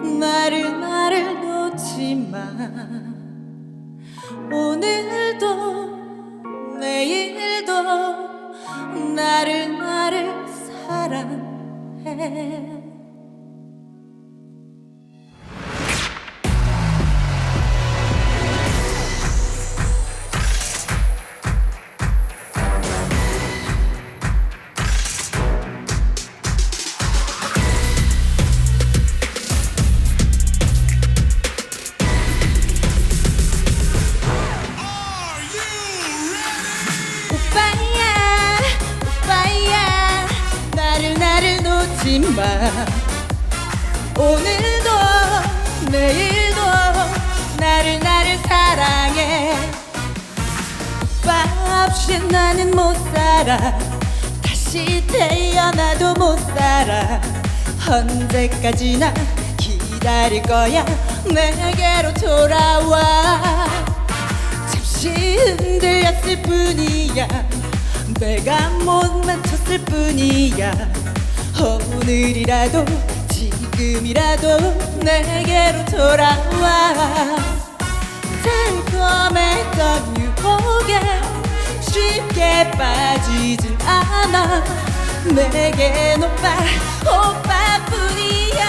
나를 놓지마. 오늘도 내일도 나를 사랑해. 나를 놓지마. 오늘도 내일도 나를 사랑해. 오빠 없이 나는 못 살아. 다시 태어나도 못 살아. 언제까지나 기다릴 거야. 내게로 돌아와. 잠시 흔들렸을 뿐이야. 내가 못 맞췄을 뿐이야. 오늘이라도 지금이라도 내게로 돌아와. 달콤했던 유혹에 쉽게 빠지진 않아. 내겐 오빠뿐이야.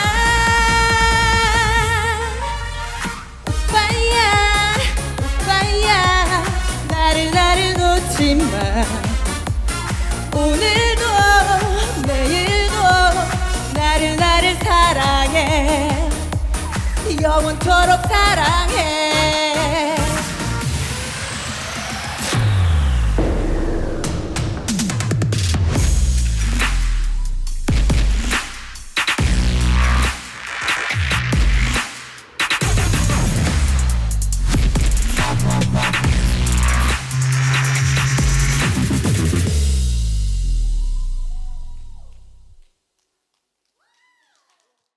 오빠야 나를 놓지마. 오늘도 내일도 나를 사랑해. 영원토록 사랑해.